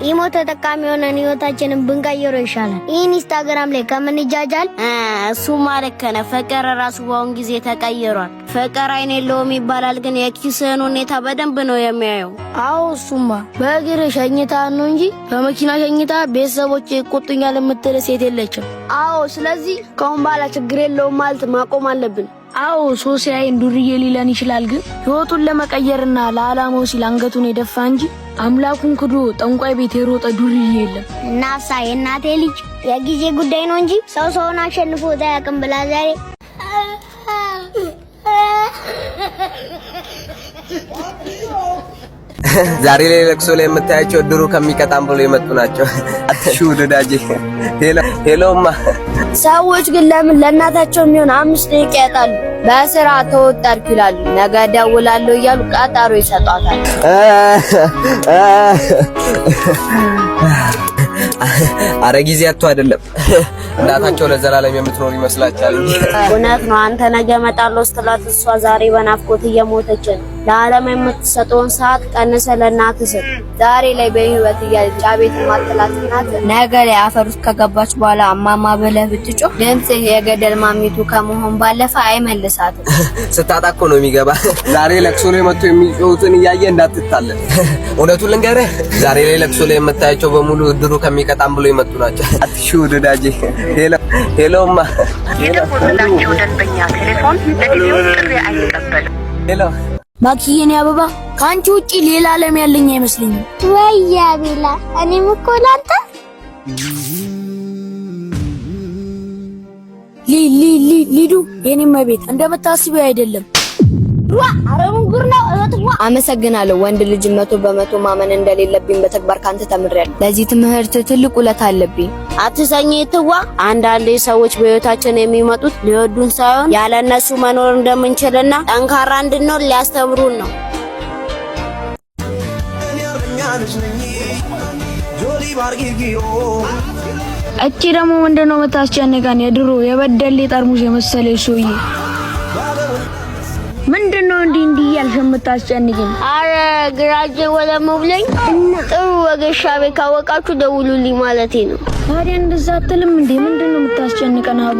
ኢሞት ተጠቃሚ ሆነን ህይወታችንን ብንቀይረው ይሻላል። ኢንስታግራም ላይ ከምን ይጃጃል? እሱ ማለት ከነ ፍቅር ራሱ በአሁን ጊዜ ተቀይሯል። ፍቅር አይን የለውም ይባላል፣ ግን የኪስህን ሁኔታ በደንብ ነው የሚያየው። አዎ እሱማ በእግር ሸኝታ ነው እንጂ በመኪና ሸኝታ ቤተሰቦች ይቆጡኛል የምትል ሴት የለችም። አዎ ስለዚህ ከአሁን በኋላ ችግር የለውም ማለት ማቆም አለብን። አዎ ሶሲያይን ዱርዬ ሊለን ይችላል፣ ግን ህይወቱን ለመቀየርና ለዓላማው ሲል አንገቱን የደፋ እንጂ አምላኩን ክዶ ጠንቋይ ቤት የሮጠ ዱርዬ የለም። እናሳ የእናቴ ልጅ የጊዜ ጉዳይ ነው እንጂ ሰውን አሸንፎ ታያቅም ብላ ዛሬ ዛሬ ላይ ለቅሶ ላይ የምታያቸው ድሩ ከሚቀጣም ብሎ የመጡ ናቸው። አትሹ ወዳጄ። ሄሎማ ሰዎች ግን ለምን ለእናታቸው የሚሆን 5 ደቂቃ ያጣሉ? በስራ ተወጣርኩ ይላሉ፣ ነገ ደውላለሁ እያሉ ቀጠሮ ይሰጧታል። አረ ጊዜያቱ አይደለም እናታቸው ለዘላለም የምትኖር ይመስላችኋል? እውነት ነው። አንተ ነገ እመጣለሁ ስትላት እሷ ዛሬ በናፍቆት እየሞተች ነው። ለዓለም የምትሰጠውን ሰዓት ቀንሰ ለእናትህ ስጥ። ዛሬ ላይ በህይወት እያለች አቤት ማጥላት ናት። ነገ ላይ አፈር ውስጥ ከገባች በኋላ አማማ ብለህ ብትጮህ ድምፅህ የገደል ማሚቱ ከመሆን ባለፈ አይመልሳትም። ስታጣ እኮ ነው የሚገባ። ዛሬ ለቅሶ ላይ መጥቶ የሚጮሁትን እያየ እንዳትታለን። እውነቱን ልንገርህ፣ ዛሬ ላይ ለቅሶ ላይ የምታያቸው በሙሉ ድሩ ከሚቀጣም ብሎ የመጡ ናቸው። አትሹ ወዳጄ። ሄሎማ የደወሉላችሁ ደንበኛ ቴሌፎን ለጊዜው ጥሪ አይቀበልም። ሄሎ ማኪዬኔ አበባ፣ ካንቺ ውጪ ሌላ ዓለም ያለኝ አይመስልኝም። ወይ አቤላ፣ እኔም እኮ ላንተ ሊዱ የኔም ቤት እንደምታስቢው አይደለም። አመሰግናለሁ። ወንድ ልጅ 100% ማመን እንደሌለብኝ በተግባር ካንተ ተምሬያለሁ። ለዚህ ትምህርት ትልቅ ውለታ አለብኝ። አትሰኝ ትዋ። አንዳንዴ ሰዎች በህይወታችን የሚመጡት ሊወዱን ሳይሆን ያለነሱ መኖር እንደምንችልና ጠንካራ እንድንሆን ሊያስተምሩን ነው። እቺ ደግሞ ምንድነው የምታስጨንቀን? የድሮ የበደሌ ጠርሙስ የመሰለሽ ሰውዬ ምንድነው እንዲህ ያልሽ የምታስጨንቂኝ? አረ ግራጄ ወደ መብለኝ ጥሩ ወገሻ ቤት ካወቃችሁ ደውሉልኝ ማለቴ ነው። ታዲያ እንደዛ አትልም እንዴ? ምንድነው የምታስጨንቀን አቡ?